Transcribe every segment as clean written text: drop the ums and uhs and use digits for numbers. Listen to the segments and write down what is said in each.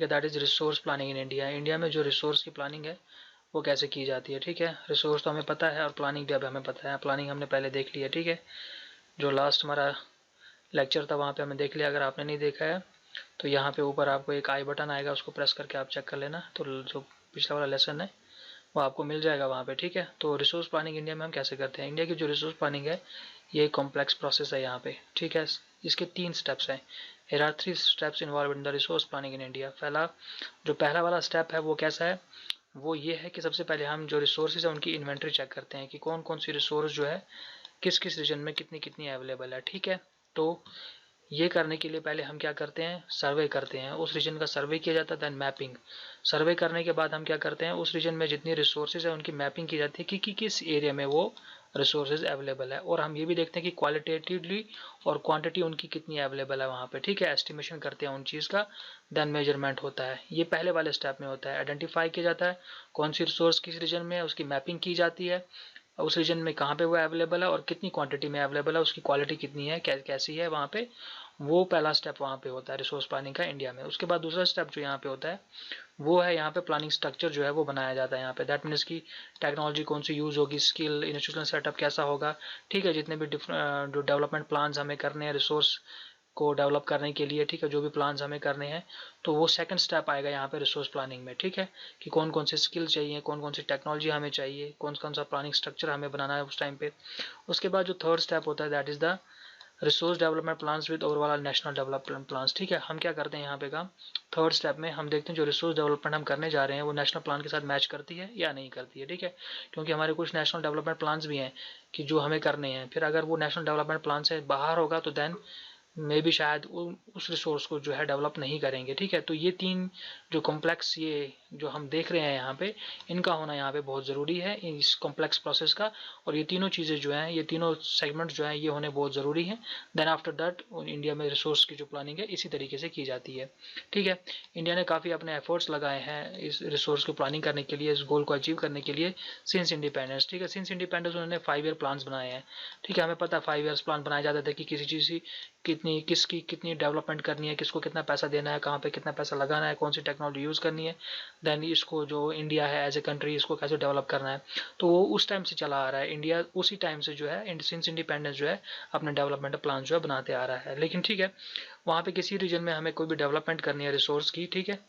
That is resource planning in India. India में जो resource की प्लानिंग है वो कैसे की जाती है, ठीक है। रिसोर्स तो हमें पता है और प्लानिंग भी अब हमें पता है। प्लानिंग हमने पहले देख ली है, ठीक है। जो लास्ट हमारा लेक्चर था वहाँ पे हमें देख लिया। अगर आपने नहीं देखा है तो यहाँ पे ऊपर आपको एक आई बटन आएगा, उसको प्रेस करके आप चेक कर लेना। तो जो पिछला वाला लेसन है वो आपको मिल जाएगा वहाँ पे, ठीक है। तो रिसोर्स प्लानिंग इंडिया में हम कैसे करते हैं। इंडिया की जो रिसोर्स प्लानिंग है ये कॉम्प्लेक्स प्रोसेस है यहाँ पे, ठीक है। इसके 3 स्टेप्स हैं। There are 3 steps involved in the resource planning in India। जो पहला वाला स्टेप है वो कैसा है, वो ये है कि सबसे पहले हम जो रिसोर्सेज है उनकी इन्वेंट्री चेक करते हैं कि कौन कौन सी रिसोर्स जो है किस किस रीजन में कितनी कितनी अवेलेबल है, ठीक है। तो ये करने के लिए पहले हम क्या करते हैं, सर्वे करते हैं। उस रीजन का सर्वे किया जाता है, देन मैपिंग। सर्वे करने के बाद हम क्या करते हैं, उस रीजन में जितनी रिसोर्सेज है उनकी मैपिंग की जाती है कि किस एरिया में वो रिसोर्सेज अवेलेबल है। और हम ये भी देखते हैं कि क्वालिटेटिवली और क्वांटिटी उनकी कितनी अवेलेबल है वहाँ पे, ठीक है। एस्टिमेशन करते हैं उन चीज़ का, देन मेजरमेंट होता है। ये पहले वाले स्टेप में होता है। आइडेंटिफाई किया जाता है कौन सी रिसोर्स किस रीजन में है, उसकी मैपिंग की जाती है, उस रीजन में कहाँ पे वो अवेलेबल है और कितनी क्वांटिटी में अवेलेबल है, उसकी क्वालिटी कितनी है, कैसी है वहाँ पे। वो पहला स्टेप वहाँ पे होता है रिसोर्स प्लानिंग का इंडिया में। उसके बाद दूसरा स्टेप जो यहाँ पे होता है वो है यहाँ पे प्लानिंग स्ट्रक्चर जो है वो बनाया जाता है यहाँ पे। दैट मीन्स की टेक्नोलॉजी कौन सी यूज़ होगी, स्किल, इंस्टीट्यूशनल सेटअप कैसा होगा, ठीक है। जितने भी जो डेवलपमेंट प्लान्स हमें करने हैं रिसोर्स को डेवलप करने के लिए, ठीक है, जो भी प्लान्स हमें करने हैं, तो वो सेकंड स्टेप आएगा यहाँ पे रिसोर्स प्लानिंग में, ठीक है। कि कौन कौन से स्किल चाहिए, कौन कौन सी टेक्नोलॉजी हमें चाहिए, कौन कौन सा प्लानिंग स्ट्रक्चर हमें बनाना है उस टाइम पे। उसके बाद जो थर्ड स्टेप होता है that is the resource development plans with overall national development plans, ठीक है। हम क्या करते हैं यहाँ पे काम, थर्ड स्टेप में हम देखते हैं जो रिसोर्स डेवलपमेंट हम करने जा रहे हैं वो नेशनल प्लान के साथ मैच करती है या नहीं करती है, ठीक है। क्योंकि हमारे कुछ नेशनल डेवलपमेंट प्लान्स भी हैं कि जो हमें करने हैं, फिर अगर वो नेशनल डेवलपमेंट प्लान से बाहर होगा तो देन मे भी शायद उस रिसोर्स को जो है डेवलप नहीं करेंगे, ठीक है। तो ये 3 जो कॉम्प्लेक्स ये जो हम देख रहे हैं यहाँ पे, इनका होना यहाँ पे बहुत ज़रूरी है इस कॉम्प्लेक्स प्रोसेस का। और ये तीनों चीज़ें जो हैं, ये तीनों सेगमेंट जो हैं ये होने बहुत ज़रूरी हैं। देन आफ्टर दैट इंडिया में रिसोर्स की जो प्लानिंग है इसी तरीके से की जाती है, ठीक है। इंडिया ने काफ़ी अपने एफर्ट्स लगाए हैं इस रिसोर्स की प्लानिंग करने के लिए, इस गोल को अचीव करने के लिए सिंस इंडिपेंडेंस, ठीक है। सिंस इंडिपेंडेंस उन्होंने 5 ईयर प्लान्स बनाए हैं, ठीक है। हमें पता है 5 ईयर्स प्लान बनाए जाते थे कि किसी चीज़ की किसकी कितनी डेवलपमेंट करनी है, किसको कितना पैसा देना है, कहाँ पे कितना पैसा लगाना है, कौन सी टेक्नोलॉजी यूज़ करनी है, देन इसको जो इंडिया है एज ए कंट्री इसको कैसे डेवलप करना है। तो वो उस टाइम से चला आ रहा है। इंडिया उसी टाइम से जो है सिंस इंडिपेंडेंस जो है अपने डेवलपमेंट प्लान जो है बनाते आ रहा है। लेकिन ठीक है, वहाँ पे किसी रीजन में हमें कोई भी डेवलपमेंट करनी है रिसोर्स की, ठीक है,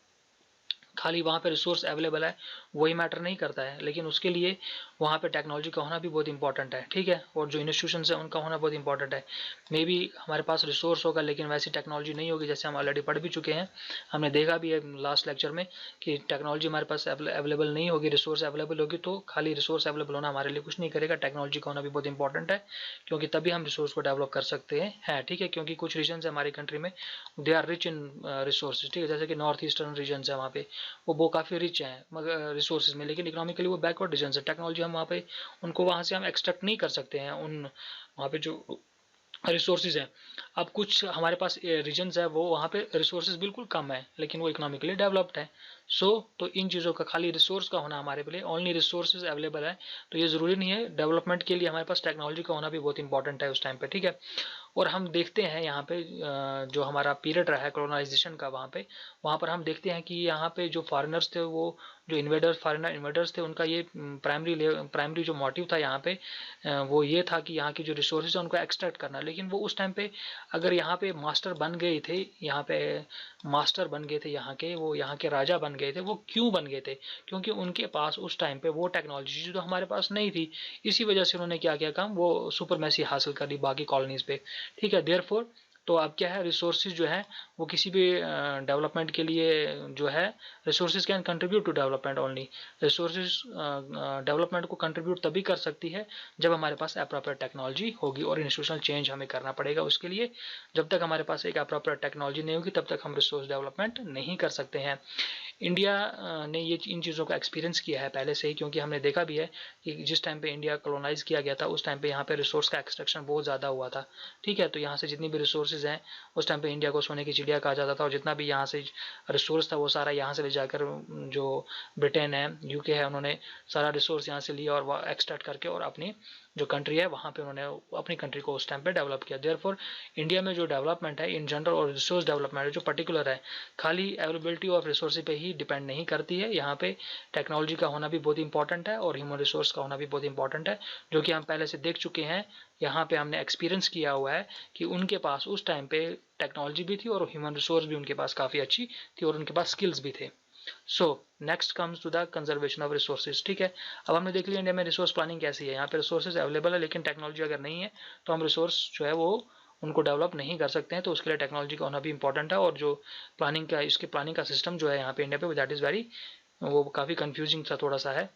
खाली वहाँ पे रिसोर्स अवेलेबल है वही मैटर नहीं करता है, लेकिन उसके लिए वहाँ पे टेक्नोलॉजी का होना भी बहुत इंपॉर्टेंट है, ठीक है। और जो इंस्टीट्यूशंस हैं उनका होना बहुत इंपॉर्टेंट है। मे बी हमारे पास रिसोर्स होगा लेकिन वैसी टेक्नोलॉजी नहीं होगी, जैसे हम ऑलरेडी पढ़ भी चुके हैं, हमने देखा भी है लास्ट लेक्चर में कि टेक्नोलॉजी हमारे पास अवेलेबल नहीं होगी, रिसोर्स अवेलेबल होगी तो खाली रिसोर्स अवेलेबल होना हमारे लिए कुछ नहीं करेगा। टेक्नोलॉजी का होना भी बहुत इंपॉर्टेंट है क्योंकि तभी हम रिसोर्स को डेवलप कर सकते हैं, ठीक है। क्योंकि कुछ रीजन है हमारी कंट्री में they are rich in resources, ठीक है। जैसे कि नॉर्थ ईस्टर्न रीजन है वहाँ पे वो काफ़ी रिच हैं मगर रिसोर्सेज में, लेकिन इकोनॉमिकली वो बैकवर्ड रीजन है। टेक्नोलॉजी हम वहाँ पे उनको वहाँ से हम एक्सट्रैक्ट नहीं कर सकते हैं उन वहाँ पे जो रिसोर्सेज हैं। अब कुछ हमारे पास रीजन्स है वो वहाँ पे रिसोर्सेज बिल्कुल कम है लेकिन वो इकोनॉमिकली डेवलप्ड है। तो इन चीज़ों का खाली रिसोर्स का होना हमारे लिए ओनली रिसोर्सेज अवेलेबल है तो ये ज़रूरी नहीं है। डेवलपमेंट के लिए हमारे पास टेक्नोलॉजी का होना भी बहुत इंपॉर्टेंट है उस टाइम पे, ठीक है। और हम देखते हैं यहाँ पे जो हमारा पीरियड रहा है कॉलोनाइजेशन का, वहाँ पर हम देखते हैं कि यहाँ पे जो फॉरेनर्स थे वो जो फॉरेनर इन्वेडर्स थे उनका ये प्राइमरी जो मोटिव था यहाँ पे वो ये था कि यहाँ की जो रिसोर्सेज है उनको एक्सट्रैक्ट करना। लेकिन वो उस टाइम पे अगर यहाँ पे मास्टर बन गए थे, यहाँ पे मास्टर बन गए थे यहाँ के, वो यहाँ के राजा बन गए थे, वो क्यों बन गए थे, क्योंकि उनके पास उस टाइम पे वो टेक्नोलॉजी जो हमारे पास नहीं थी। इसी वजह से उन्होंने क्या किया काम, वो सुपरमेसी हासिल कर ली बाकी कॉलोनीज पे, ठीक है। देयरफॉर तो अब क्या है, रिसोर्सेज जो है वो किसी भी डेवलपमेंट के लिए जो है resources can contribute to development only. Resources development को कंट्रीब्यूट तभी कर सकती है जब हमारे पास अप्रोप्रिएट टेक्नोलॉजी होगी और इंस्टीट्यूशनल चेंज हमें करना पड़ेगा उसके लिए। जब तक हमारे पास एक अप्रोप्रिएट टेक्नोलॉजी नहीं होगी तब तक हम रिसोर्स डेवलपमेंट नहीं कर सकते हैं। इंडिया ने ये इन चीज़ों का एक्सपीरियंस किया है पहले से ही, क्योंकि हमने देखा भी है कि जिस टाइम पे इंडिया कॉलोनाइज किया गया था उस टाइम पे यहाँ पे रिसोर्स का एक्सट्रैक्शन बहुत ज़्यादा हुआ था। ठीक है, तो यहाँ से जितनी भी रिसोर्सेज हैं उस टाइम पे इंडिया को सोने की चिड़िया कहा जाता था, और जितना भी यहाँ से रिसोर्स था वो सारा यहाँ से ले जाकर जो ब्रिटेन है, यूके है, उन्होंने सारा रिसोर्स यहाँ से लिया और एक्सट्रैक्ट करके और अपनी जो कंट्री है वहाँ पे उन्होंने अपनी कंट्री को उस टाइम पे डेवलप किया। देयरफॉर इंडिया में जो डेवलपमेंट है इन जनरल और रिसोर्स डेवलपमेंट है जो पर्टिकुलर है, खाली अवेलेबिलिटी ऑफ रिसोर्स पे ही डिपेंड नहीं करती है। यहाँ पे टेक्नोलॉजी का होना भी बहुत इंपॉर्टेंट है और ह्यूमन रिसोर्स का होना भी बहुत इंपॉर्टेंट है, जो कि हम पहले से देख चुके हैं। यहाँ पे हमने एक्सपीरियंस किया हुआ है कि उनके पास उस टाइम पे टेक्नोलॉजी भी थी और ह्यूमन रिसोर्स भी उनके पास काफ़ी अच्छी थी और उनके पास स्किल्स भी थे। So next comes to the conservation of resources. ठीक है, अब हमने देख लिया इंडिया में रिसोर्स प्लानिंग कैसी है। यहाँ पे रिसोर्सेज अवेलेबल है लेकिन टेक्नोलॉजी अगर नहीं है तो हम रिसोर्स जो है वो उनको डेवलप नहीं कर सकते हैं, तो उसके लिए टेक्नोलॉजी का होना भी इंपॉर्टेंट है। और जो प्लानिंग का इसके प्लानिंग का सिस्टम जो है यहाँ पे इंडिया पे दैट इज़ वेरी, वो काफ़ी कंफ्यूजिंग सा थोड़ा सा है।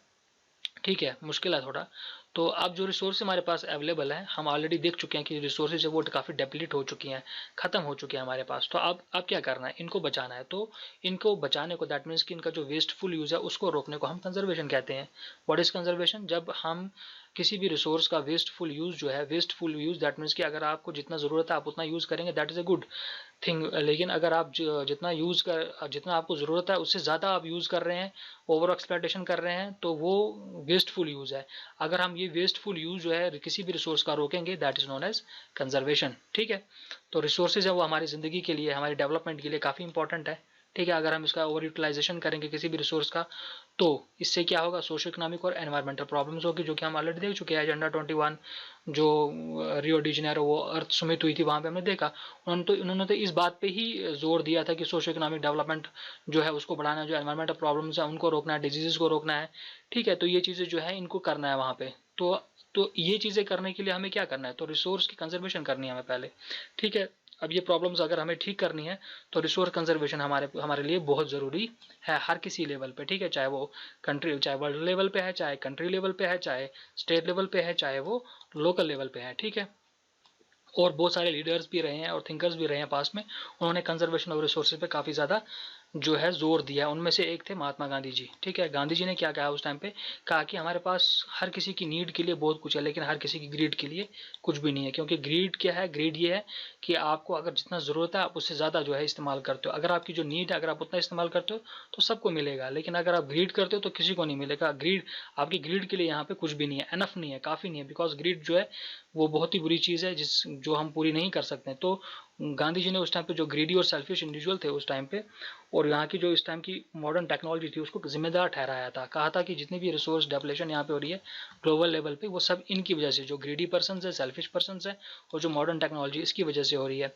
ठीक है, मुश्किल है थोड़ा। तो अब जो रिसोर्स हमारे पास अवेलेबल है, हम ऑलरेडी देख चुके हैं कि रिसोर्सेज है वो काफ़ी डेप्लीट हो चुकी हैं, ख़त्म हो चुके हैं हमारे पास। तो अब क्या करना है, इनको बचाना है। तो इनको बचाने को दैट मीन्स कि इनका जो वेस्टफुल यूज़ है उसको रोकने को हम कंजर्वेशन कहते हैं। What is conservation? जब हम किसी भी रिसोर्स का वेस्टफुल यूज़ जो है, वेस्टफुल यूज़ दैट मीन्स कि अगर आपको जितना ज़रूरत है आप उतना यूज़ करेंगे, that is a good thing. लेकिन अगर आप जितना आपको ज़रूरत है उससे ज़्यादा आप यूज़ कर रहे हैं, ओवर एक्सप्लॉयटेशन कर रहे हैं, तो वो वेस्टफुल यूज़ है। अगर हम ये वेस्टफुल यूज़ जो है किसी भी रिसोर्स का रोकेंगे, that is known as conservation. ठीक है, तो रिसोर्सेज है वो हमारी ज़िंदगी के लिए, हमारी डेवलपमेंट के लिए काफ़ी इंपॉर्टेंट है। ठीक है, अगर हम इसका ओवर यूटिलाइजेशन करेंगे किसी भी रिसोर्स का, तो इससे क्या होगा, सोशो इकोनॉमिक और एनवायरमेंटल प्रॉब्लम्स होगी, जो कि हम ऑलरेडी देख चुके हैं। एजेंडा 21 जो रियो डी जेनेरो वो अर्थ समिट हुई थी, वहाँ पे हमने देखा उन्होंने तो इस बात पे ही जोर दिया था कि सोशो इकोनॉमिक डेवलपमेंट जो है उसको बढ़ाना है, जो एनवायरमेंटल प्रॉब्लम्स है उनको रोकना है, डिजीज़ को रोकना है। ठीक है, तो ये चीज़ें जो है इनको करना है वहाँ पे। तो ये चीज़ें करने के लिए हमें क्या करना है, तो रिसोर्स की कंजर्वेशन करनी है हमें पहले। ठीक है, अब ये प्रॉब्लम्स अगर हमें ठीक करनी है तो रिसोर्स कंजर्वेशन हमारे हमारे लिए बहुत ज़रूरी है, हर किसी लेवल पे। ठीक है, चाहे वो कंट्री, चाहे वर्ल्ड लेवल पे है, चाहे कंट्री लेवल पे है, चाहे स्टेट लेवल पे है, चाहे वो लोकल लेवल पे है। ठीक है, और बहुत सारे लीडर्स भी रहे हैं और थिंकर्स भी रहे हैं पास्ट में, उन्होंने कंजर्वेशन ऑफ रिसोर्सेज पे काफ़ी ज़्यादा जो है जोर दिया है। उनमें से एक थे महात्मा गांधी जी। ठीक है, गांधी जी ने क्या कहा उस टाइम पे, कहा कि हमारे पास हर किसी की नीड के लिए बहुत कुछ है लेकिन हर किसी की ग्रीड के लिए कुछ भी नहीं है। क्योंकि ग्रीड क्या है, ग्रीड ये है कि आपको अगर जितना ज़रूरत है आप उससे ज़्यादा जो है इस्तेमाल करते हो। अगर आपकी जो नीड है अगर आप उतना इस्तेमाल करते हो तो सबको मिलेगा, लेकिन अगर आप ग्रीड करते हो तो किसी को नहीं मिलेगा। ग्रीड, आपकी ग्रीड के लिए यहाँ पे कुछ भी नहीं है, एनफ नहीं है, काफ़ी नहीं है। बिकॉज ग्रीड जो है वो बहुत ही बुरी चीज़ है जो हम पूरी नहीं कर सकते। तो गांधी जी ने उस टाइम पे जो ग्रीडी और सेल्फिश इंडिविजुअल थे उस टाइम पे, और यहाँ की जो इस टाइम की मॉडर्न टेक्नोलॉजी थी उसको जिम्मेदार ठहराया था। कहा था कि जितनी भी रिसोर्स डेवलेशन यहाँ पे हो रही है ग्लोबल लेवल पे, वो सब इनकी वजह से, जो ग्रीडी पर्सन है, सेल्फिश पर्सन है, और जो मॉडर्न टेक्नोलॉजी इसकी वजह से हो रही है।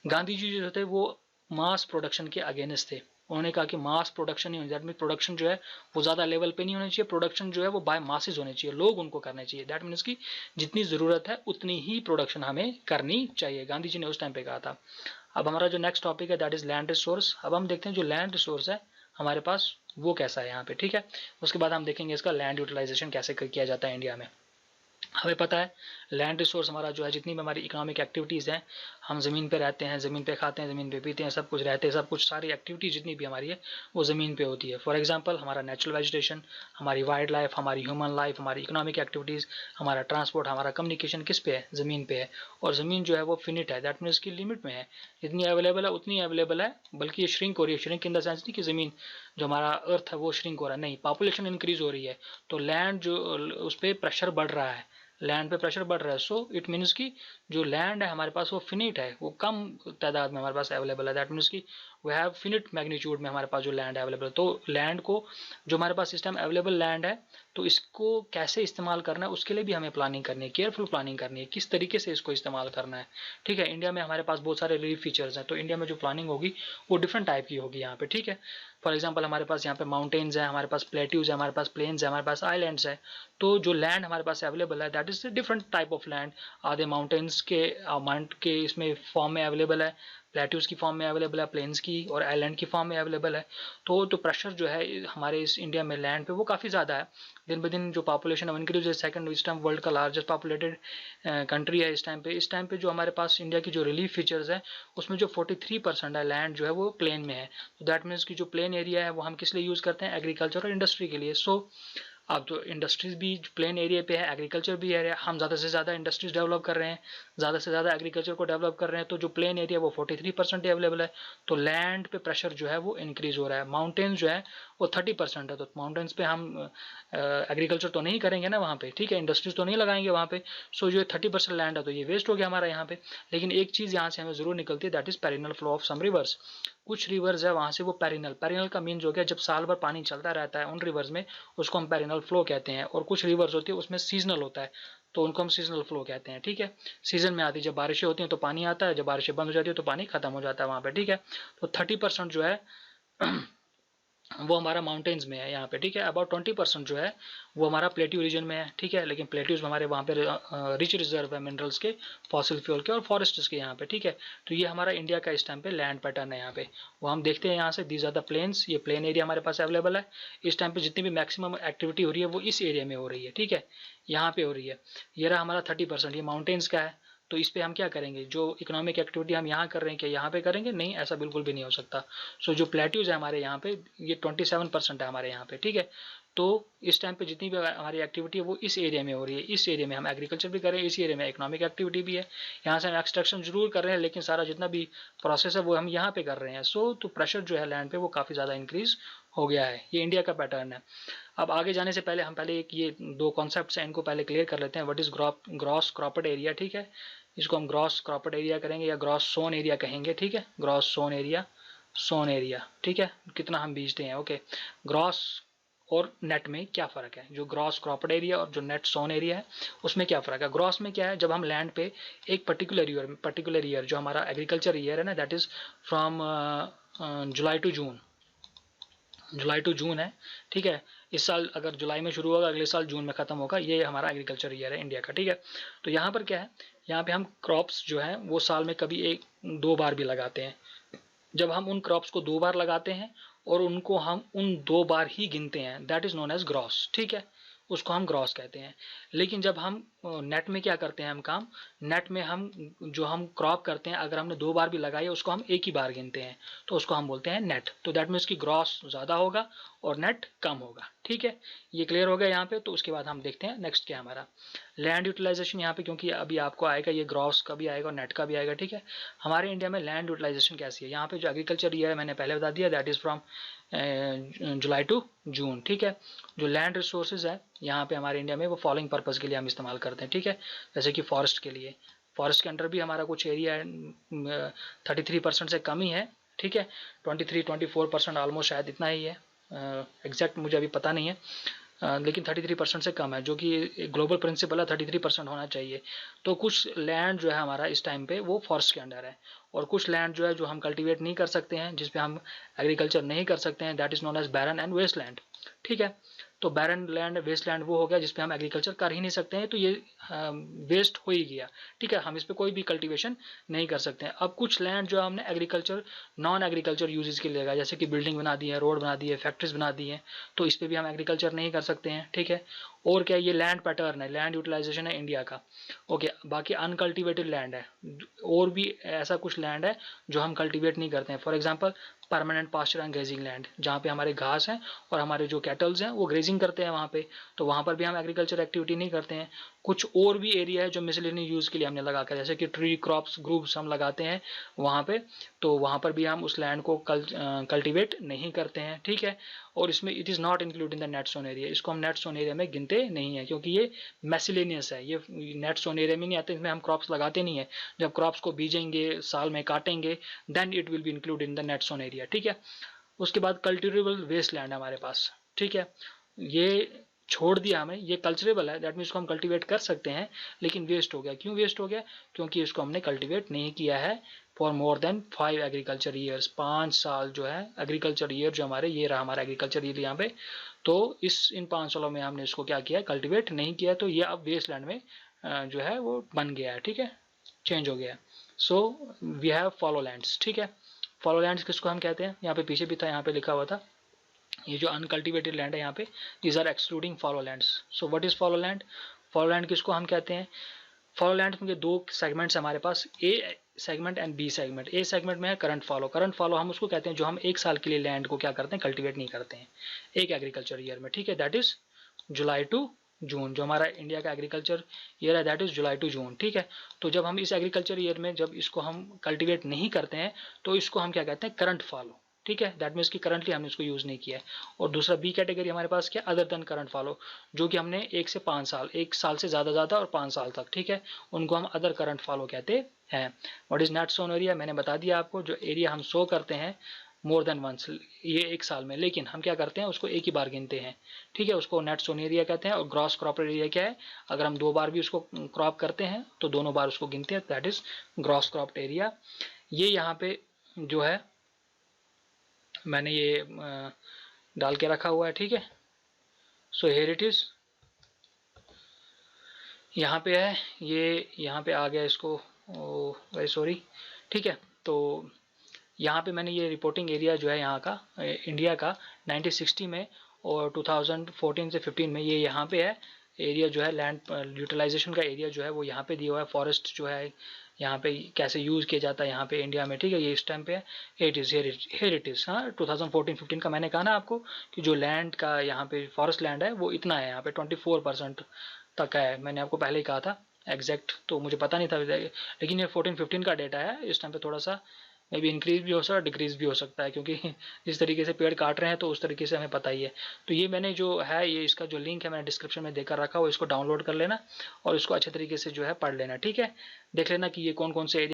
गांधी जी जो थे वो मास प्रोडक्शन के अगेंस्ट थे। उन्होंने कहा कि मास प्रोडक्शन नहीं होनी, दैट मीन प्रोडक्शन जो है वो ज़्यादा लेवल पे नहीं होनी चाहिए, प्रोडक्शन जो है वो बाय मासेज होने चाहिए, लोग उनको करने चाहिए। दैट मीन्स कि जितनी ज़रूरत है उतनी ही प्रोडक्शन हमें करनी चाहिए, गांधी जी ने उस टाइम पे कहा था। अब हमारा जो नेक्स्ट टॉपिक है दैट इज़ लैंड रिसोर्स। अब हम देखते हैं जो लैंड रिसोर्स है हमारे पास वो कैसा है यहाँ पे। ठीक है, उसके बाद हम देखेंगे इसका लैंड यूटिलाइजेशन कैसे किया जाता है इंडिया में। हमें पता है लैंड रिसोर्स हमारा जो है, जितनी भी हमारी इकोनॉमिक एक्टिविटीज़ हैं, हम ज़मीन पे रहते हैं, ज़मीन पे खाते हैं, ज़मीन पे पीते हैं, सब कुछ रहते हैं, सब कुछ सारी एक्टिविटीज़ जितनी भी हमारी है वो ज़मीन पे होती है। फॉर एग्जांपल हमारा नेचुरल वेजिटेशन, हमारी वाइल्ड लाइफ, हमारी ह्यूमन लाइफ, हमारी इकोनॉमिक एक्टिविटीज़, हमारा ट्रांसपोर्ट, हमारा कम्युनिकेशन किस पे है, ज़मीन पे है। और ज़मीन जो है वो फिनिट है, दैट मीन्स की लिमिट में है, जितनी अवेलेबल है उतनी अवेलेबल है, बल्कि ये श्रिंक हो रही है। श्रिंक इन द सेंस नहीं कि ज़मीन जो हमारा अर्थ है वो श्रिंक हो रहा है, नहीं, पॉपुलेशन इंक्रीज हो रही है, तो लैंड जो उस पर प्रेशर बढ़ रहा है, लैंड पे प्रेशर बढ़ रहा है। सो इट मीन्स कि जो लैंड है हमारे पास वो फिनिट है, वो कम तादाद में हमारे पास अवेलेबल है। दैट मीन्स कि वी हैव फिनिट मैग्नीट्यूड में हमारे पास जो लैंड है अवेलेबल। तो लैंड को, जो हमारे पास इस टाइम अवेलेबल लैंड है, तो इसको कैसे इस्तेमाल करना है उसके लिए भी हमें प्लानिंग करनी है, केयरफुल प्लानिंग करनी है, किस तरीके से इसको इस्तेमाल करना है। ठीक है, इंडिया में हमारे पास बहुत सारे रिलीफ फीचर्स हैं, तो इंडिया में जो प्लानिंग होगी वो डिफरेंट टाइप की होगी यहाँ पे। ठीक है, फॉर एग्जाम्पल हमारे पास यहाँ पे माउंटेन्स है, हमारे पास प्लेट्यूज है, हमारे पास प्लेन्स है, हमारे पास आइलैंड्स है। तो जो लैंड हमारे पास अवेलेबल है that is different type of land. आधे माउंटेन्स के माउंट के इसमें फॉर्म में अवेलेबल है, प्लेट्यूज की फॉर्म में अवेलेबल है, प्लेन्स की और आइलैंड की फॉर्म में अवेलेबल है। तो जो प्रेशर जो है हमारे इस इंडिया में लैंड पे वो काफ़ी ज़्यादा है। दिन ब दिन जो पॉपुलेशन है इंक्रीज है, सेकंड इस टाइम वर्ल्ड का लार्जेस्ट पॉपुलेटेड कंट्री है इस टाइम पे जो हमारे पास इंडिया की जो रिलीफ फीचर्स है उसमें जो 43% है लैंड जो है वो प्लेन में है। तो दैट मीन्स की जो प्लेन एरिया है वो हम किस लिए यूज़ करते हैं, एग्रीकल्चर और इंडस्ट्री के लिए। सो अब तो इंडस्ट्रीज भी प्लेन एरिया पे है, एग्रीकल्चर भी है, हम ज़्यादा से ज़्यादा इंडस्ट्रीज डेवलप कर रहे हैं, ज़्यादा से ज़्यादा एग्रीकल्चर को डेवलप कर रहे हैं, तो जो प्लेन एरिया वो 43% अवेलेबल है। तो लैंड पे प्रेशर जो है वो इंक्रीज हो रहा है। माउंटेन्स जो है वो 30% है, तो माउंटेन्स पे हम एग्रीकल्चर तो नहीं करेंगे ना वहाँ पे, ठीक है, इंडस्ट्रीज तो नहीं लगाएंगे वहाँ पे। सो जो 30% लैंड है तो ये वेस्ट हो गया हमारा यहाँ पे। लेकिन एक चीज़ यहाँ से हमें ज़रूर निकलती है, that is perennial flow of some rivers. कुछ रिवर्स है वहाँ से वो पेरिनल का मीन्स हो गया जब साल भर पानी चलता रहता है उन रिवर्स में, उसको हम पेरिनल फ्लो कहते हैं। और कुछ रिवर्स होती है उसमें सीजनल होता है, तो उनको हम सीजनल फ्लो कहते हैं, ठीक है। सीजन में आती है, जब बारिशें होती हैं तो पानी आता है, जब बारिशें बंद हो जाती है तो पानी खत्म हो जाता है वहाँ पे, ठीक है। तो 30% जो है वो हमारा माउंटेन्स में है यहाँ पे, ठीक है। अबाउट 20% जो है वो हमारा प्लेट्यू रीजन में है, ठीक है। लेकिन प्लेट्यूज हमारे वहाँ पे रिच रिजर्व है मिनरल्स के, फॉसिल फ्यूल के और फॉरेस्ट्स के यहाँ पे, ठीक है। तो ये हमारा इंडिया का इस टाइम पे लैंड पैटर्न है यहाँ पे। वो हम देखते हैं यहाँ से, दीज आर द प्लेन्स, ये प्लेन एरिया हमारे पास अवेलेबल है। इस टाइम पे जितनी भी मैक्सिमम एक्टिविटी हो रही है वो इस एरिया में हो रही है, ठीक है, यहाँ पे हो रही है। ये रहा हमारा 30%, ये माउंटेन्स का है। तो इस पे हम क्या करेंगे, जो इकोनॉमिक एक्टिविटी हम यहाँ कर रहे हैं क्या यहाँ पे करेंगे, नहीं, ऐसा बिल्कुल भी नहीं हो सकता। सो जो प्लेट्यूज है हमारे यहाँ पे ये 27% है हमारे यहाँ पे, ठीक है। तो इस टाइम पे जितनी भी हमारी एक्टिविटी है वो इस एरिया में हो रही है। इस एरिया में हम एग्रीकल्चर भी कर रहे हैं, इस एरिया में इकोनॉमिक एक्टिविटी भी है। यहाँ से हम एक्सट्रैक्शन जरूर कर रहे हैं लेकिन सारा जितना भी प्रोसेस है वो हम यहाँ पे कर रहे हैं। सो तो प्रेशर जो है लैंड पे वो काफ़ी ज़्यादा इंक्रीज हो गया है। ये इंडिया का पैटर्न है। अब आगे जाने से पहले हम पहले एक ये दो कॉन्सेप्ट हैं इनको पहले क्लियर कर लेते हैं। व्हाट इज ग्रॉस क्रॉपड एरिया, ठीक है, इसको हम ग्रॉस क्रॉपड एरिया करेंगे या ग्रॉस सोन एरिया कहेंगे, ठीक है। ग्रॉस सोन एरिया, ठीक है, कितना हम बीजते हैं, ओके। ग्रॉस और नेट में क्या फ़र्क है, जो ग्रॉस क्रॉपड एरिया और जो नेट सोन एरिया है उसमें क्या फ़र्क है। ग्रॉस में क्या है, जब हम लैंड पे एक पर्टिकुलर ईयर जो हमारा एग्रीकल्चर ईयर है ना, that is from July to June है, ठीक है। इस साल अगर जुलाई में शुरू होगा, अगले साल जून में ख़त्म होगा, ये हमारा एग्रीकल्चर ईयर है इंडिया का, ठीक है। तो यहाँ पर क्या है, यहाँ पे हम क्रॉप्स जो है वो साल में कभी एक दो बार भी लगाते हैं। जब हम उन क्रॉप्स को दो बार लगाते हैं और उनको हम उन दो बार ही गिनते हैं, that is known as gross, ठीक है, उसको हम ग्रॉस कहते हैं। लेकिन जब हम नेट में क्या करते हैं हम काम, नेट में हम जो हम क्रॉप करते हैं अगर हमने दो बार भी लगाई है उसको हम एक ही बार गिनते हैं, तो उसको हम बोलते हैं नेट। तो दैट मीन्स की ग्रॉस ज़्यादा होगा और नेट कम होगा, ठीक है। ये क्लियर हो गया यहाँ पे। तो उसके बाद हम देखते हैं नेक्स्ट क्या हमारा लैंड यूटिलाइजेशन यहाँ पे, क्योंकि अभी आपको आएगा ये ग्रॉस का भी आएगा और नेट का भी आएगा, ठीक है। हमारे इंडिया में लैंड यूटिलाइजेशन कैसी है, यहाँ पे जो एग्रीकल्चर ईयर है मैंने पहले बता दिया, that is from July to June, ठीक है। जो लैंड रिसोर्सेज है यहाँ पे हमारे इंडिया में वो फॉलोइंग पर्पज़ के लिए हम इस्तेमाल करते हैं, ठीक है। जैसे कि फॉरेस्ट के लिए, फॉरेस्ट के अंडर भी हमारा कुछ एरिया 33% से कम ही है, ठीक है। 23-24% ऑलमोस्ट शायद इतना ही है, एग्जैक्ट मुझे अभी पता नहीं है, लेकिन 33% से कम है, जो कि ग्लोबल प्रिंसिपल है 33% होना चाहिए। तो कुछ लैंड जो है हमारा इस टाइम पे वो फॉरेस्ट के अंडर है, और कुछ लैंड जो है जो हम कल्टीवेट नहीं कर सकते हैं, जिस पे हम एग्रीकल्चर नहीं कर सकते हैं, that is known as barren and waste land, ठीक है। तो बैरन लैंड वेस्ट लैंड वो हो गया जिसपे हम एग्रीकल्चर कर ही नहीं सकते हैं, तो ये वेस्ट हो ही गया, ठीक है, हम इस पर कोई भी कल्टीवेशन नहीं कर सकते हैं। अब कुछ लैंड जो हमने एग्रीकल्चर नॉन एग्रीकल्चर यूजेस के लिए लगाया, जैसे कि बिल्डिंग बना दी है, रोड बना दी है, फैक्ट्रीज बना दी है, तो इस पर भी हम एग्रीकल्चर नहीं कर सकते हैं, ठीक है। और क्या, ये लैंड पैटर्न है, लैंड यूटिलाइजेशन है इंडिया का, ओके। बाकी अनकल्टिवेटेड लैंड है, और भी ऐसा कुछ लैंड है जो हम कल्टीवेट नहीं करते हैं। For example permanent pasture and grazing land, जहाँ पे हमारे घास हैं और हमारे जो कैटल्स हैं वो ग्रेजिंग करते हैं वहाँ पे, तो वहाँ पर भी हम एग्रीकल्चर एक्टिविटी नहीं करते हैं। कुछ और भी एरिया है जो मिसलेनियस यूज़ के लिए हमने लगा कर, जैसे कि ट्री क्रॉप्स ग्रुप्स हम लगाते हैं वहाँ पे, तो वहाँ पर भी हम उस लैंड को कल्टिवेट नहीं करते हैं, ठीक है। और इसमें it is not include in the net sown area, इसको हम नेट जोन एरिया में गिनते नहीं है, क्योंकि ये मैसिलेनियस है, ये नेट जोन एरिया में नहीं आते, इसमें हम क्रॉप्स लगाते नहीं है। जब क्रॉप्स को बीजेंगे, साल में काटेंगे, then it will be include in the net sown area, ठीक है। उसके बाद कल्टिवेबल वेस्ट लैंड है हमारे पास, ठीक है, ये छोड़ दिया हमें, ये कल्चरेबल है, दैट मीन्स को हम कल्टीवेट कर सकते हैं, लेकिन वेस्ट हो गया। क्यों वेस्ट हो गया, क्योंकि इसको हमने कल्टीवेट नहीं किया है for more than 5 agriculture years, 5 साल जो है एग्रीकल्चर ईयर जो हमारे, ये रहा हमारा एग्रीकल्चर ईयर यहाँ पे। तो इन 5 सालों में हमने इसको क्या किया, कल्टीवेट नहीं किया, तो ये अब वेस्ट लैंड में जो है वो बन गया है, ठीक है, चेंज हो गया। So we have fallow lands, ठीक है। फॉलो लैंड्स किसको हम कहते हैं, यहाँ पे पीछे भी था, यहाँ पे लिखा हुआ था, ये जो अनकल्टिवेटेड लैंड है यहाँ पे, these are excluding fallow lands. So what is fallow land? Fallow land किसको हम कहते हैं? फॉलो लैंड में दो सेगमेंट्स हमारे पास, A segment and B segment. A segment में है करंट फॉलो। करंट फॉलो हम उसको कहते हैं जो हम एक साल के लिए लैंड को क्या करते हैं, कल्टीवेट नहीं करते हैं एक एग्रीकल्चर ईयर में, ठीक है। That is July to June. जो हमारा इंडिया का एग्रीकल्चर ईयर है that is July to June, ठीक है। तो जब हम इस एग्रीकल्चर ईयर में जब इसको हम कल्टीवेट नहीं करते हैं तो इसको हम क्या कहते हैं, करंट फॉलो, ठीक है। दैट मीन्स कि करंटली हमने इसको यूज नहीं किया है। और दूसरा बी कैटेगरी हमारे पास क्या, अदर देन करंट फॉलो, जो कि हमने 1 से 5 साल, 1 साल से ज़्यादा और 5 साल तक, ठीक है, उनको हम अदर करंट फॉलो कहते हैं। What is net sown area, मैंने बता दिया आपको, जो एरिया हम शो करते हैं मोर देन वंस, ये एक साल में, लेकिन हम क्या करते हैं उसको एक ही बार गिनते हैं, ठीक है, उसको नेट सोन एरिया कहते हैं। और ग्रॉस क्रॉप एरिया क्या है, अगर हम 2 बार भी उसको क्रॉप करते हैं तो दोनों बार उसको गिनते हैं, that is gross crop area. ये यहाँ पे जो है मैंने ये डाल के रखा हुआ है, ठीक है। सो हियर इट इज, यहाँ पे है ये, यहाँ पे आ गया इसको, वेरी सॉरी, ठीक है। तो यहाँ पे मैंने ये रिपोर्टिंग एरिया जो है यहाँ का इंडिया का 1960 में और 2014 से 15 में, ये यहाँ पे है एरिया जो है लैंड यूटिलाइजेशन का एरिया जो है वो यहाँ पे दिया हुआ है। फॉरेस्ट जो है यहाँ पे कैसे यूज़ किया जाता है यहाँ पे इंडिया में, ठीक है, ये इस टाइम पे है। It is here it is, हाँ 2014-15 का मैंने कहा ना आपको कि जो लैंड का यहाँ पे फॉरेस्ट लैंड है वो इतना है, यहाँ पे 24% तक है। मैंने आपको पहले ही कहा था एग्जैक्ट, तो मुझे पता नहीं था, लेकिन ये 14-15 का डेटा है। इस टाइम पे थोड़ा सा मे बी इंक्रीज भी हो सकता है, डिक्रीज भी हो सकता है, क्योंकि जिस तरीके से पेड़ काट रहे हैं तो उस तरीके से हमें पता ही है। तो ये मैंने जो है, ये इसका जो लिंक है मैंने डिस्क्रिप्शन में देकर रखा हो, इसको डाउनलोड कर लेना और इसको अच्छे तरीके से जो है पढ़ लेना, ठीक है। देख लेना कि ये कौन कौन से